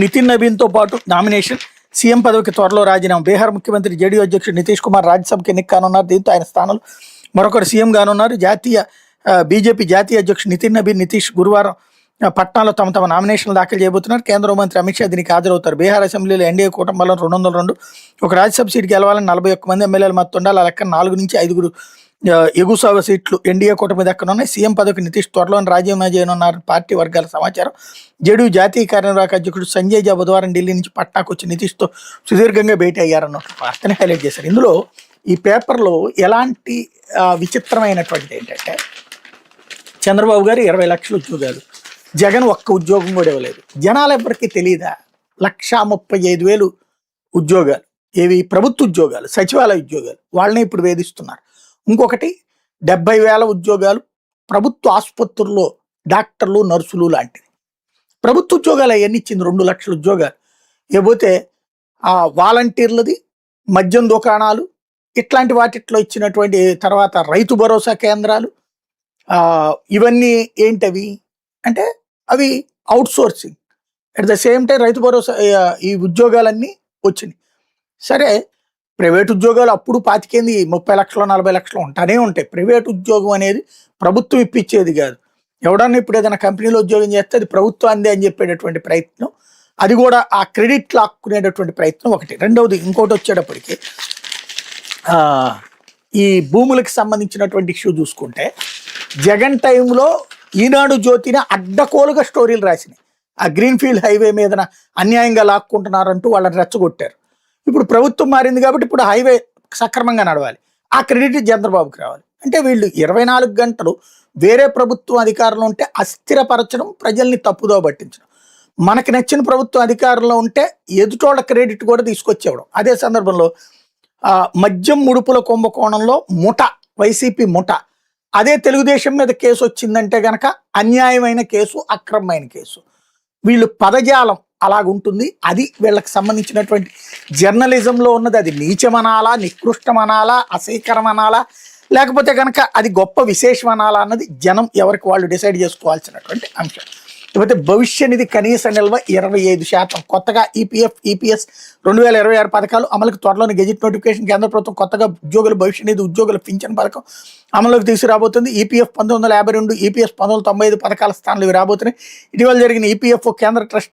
నితిన్ నబీన్తో పాటు nomination, CM పదవికి త్వరలో రాజీనామా. బీహార్ ముఖ్యమంత్రి జేడీయూ అధ్యక్షుడు నితీష్ కుమార్ రాజ్యసభకి ఎన్నిక కానున్నారు. దీంతో ఆయన స్థానంలో మరొకరు సీఎం గానున్నారు. బీజేపీ జాతీయ అధ్యక్షుడు నితిన్ నబీన్, నితీష్ గురువారం పట్నాలో తమ తమ నామినేషన్లు దాఖలు చేయబోతున్నారు. కేంద్ర మంత్రి అమిత్ షా దీనికి హాజరవుతారు. బీహార్ అసెంబ్లీలో ఎన్డీఏ కూటమి బలం 202, ఒక రాజ్యసభ సీటు గెలవాలని 41 మంది ఎమ్మెల్యేలు మద్దతు ఉండాలి. ఆ లెక్క 4 నుంచి 5 ఎగువ సీట్లు ఎన్డీఏ కూటమి దక్కనున్నాయి. సీఎం పదవికి నితీష్ త్వరలోనే రాజీనామా చేయనున్నారు పార్టీ వర్గాల సమాచారం. జేడీయూ జాతీయ కార్యనిర్వాహక అధ్యక్షుడు సంజయ్ జా బుధవారం ఢిల్లీ నుంచి పట్నాకు వచ్చి నితీష్తో సుదీర్ఘంగా భేటీ అయ్యారన్నట్టు వార్తని హైలైట్ చేశారు. ఇందులో ఈ పేపర్లో ఎలాంటి విచిత్రమైనటువంటిది ఏంటంటే, చంద్రబాబు గారు 20 లక్షల ఉద్యోగాలు, జగన్ ఒక్క ఉద్యోగం కూడా ఇవ్వలేదు. జనాలు ఎవరికి తెలియదా? 1,35,000 ఉద్యోగాలు, ఏవి ప్రభుత్వ ఉద్యోగాలు, సచివాలయ ఉద్యోగాలు, వాళ్ళని ఇప్పుడు వేధిస్తున్నారు. ఇంకొకటి 70,000 ఉద్యోగాలు ప్రభుత్వ ఆసుపత్రుల్లో డాక్టర్లు, నర్సులు లాంటివి. ప్రభుత్వ ఉద్యోగాలు అవన్నీ ఇచ్చింది 2 లక్షల ఉద్యోగాలు. ఏపోతే వాలంటీర్లది, మద్యం దుకాణాలు, ఇట్లాంటి వాటిట్లో ఇచ్చినటువంటి, తర్వాత రైతు భరోసా కేంద్రాలు, ఇవన్నీ ఏంటవి అంటే అవి out sourcing. At the same time Rythu Bharosa ఈ ఉద్యోగాలన్నీ వచ్చినాయి. సరే, ప్రైవేట్ ఉద్యోగాలు అప్పుడు 25, 30 లక్షలు, 40 లక్షలు ఉంటానే ఉంటాయి. ప్రైవేట్ ఉద్యోగం అనేది ప్రభుత్వం ఇప్పించేది కాదు. ఎవడన్నా ఇప్పుడు ఏదైనా కంపెనీలో ఉద్యోగం చేస్తే అది ప్రభుత్వం అందే అని చెప్పేటటువంటి ప్రయత్నం, అది కూడా ఆ క్రెడిట్ లాక్కునేటటువంటి ప్రయత్నం ఒకటి. రెండవది ఇంకోటి వచ్చేటప్పటికి ఈ భూములకు సంబంధించినటువంటి ఇష్యూ చూసుకుంటే, జగన్ టైంలో ఈనాడు జ్యోతిని అడ్డకోలుగా స్టోరీలు రాసినాయి. ఆ గ్రీన్ఫీల్డ్ హైవే మీద అన్యాయంగా లాక్కుంటున్నారంటూ వాళ్ళని రెచ్చగొట్టారు. ఇప్పుడు ప్రభుత్వం మారింది కాబట్టి ఇప్పుడు హైవే సక్రమంగా నడవాలి, ఆ క్రెడిట్ చంద్రబాబుకి రావాలి. అంటే వీళ్ళు 24 గంటలు వేరే ప్రభుత్వం అధికారంలో ఉంటే అస్థిరపరచడం, ప్రజల్ని తప్పుదో పట్టించడం. మనకి నచ్చిన ప్రభుత్వం అధికారంలో ఉంటే ఎదుటోళ్ళ క్రెడిట్ కూడా తీసుకొచ్చేవడం. అదే సందర్భంలో మద్యం ముడుపుల కుంభకోణంలో వైసీపీ ముఠ, అదే తెలుగుదేశం మీద కేసు వచ్చిందంటే గనక అన్యాయమైన కేసు, అక్రమమైన కేసు. వీళ్ళు పదజాలం అలాగుంటుంది. అది వీళ్ళకి సంబంధించినటువంటి జర్నలిజంలో ఉన్నది. అది నీచమనాలా, నికృష్టమనాలా, అసహ్యకరమనాలా, లేకపోతే కనుక అది గొప్ప విశేషమనాలా అన్నది జనం ఎవరికి వాళ్ళు డిసైడ్ చేసుకోవాల్సినటువంటి అంశం. లేకపోతే భవిష్య నిధి కనీస నిల్వ 25%, కొత్తగా ఈపీఎస్ 2026 పథకాలు అమలుకు త్వరలోని గెజిట్ నోటిఫికేషన్. కేంద్ర ప్రభుత్వం కొత్తగా భవిష్య నిధి ఉద్యోగుల పింఛన్ పథకం అమలులోకి తీసుకురాబోతుంది. ఈపీఎఫ్ 1952, ఈపీఎస్ 1995 పథకాల స్థానాలు ఇవి రాబోతున్నాయి. ఇటీవల జరిగిన ఈపీఎఫ్ఓ కేంద్ర ట్రస్ట్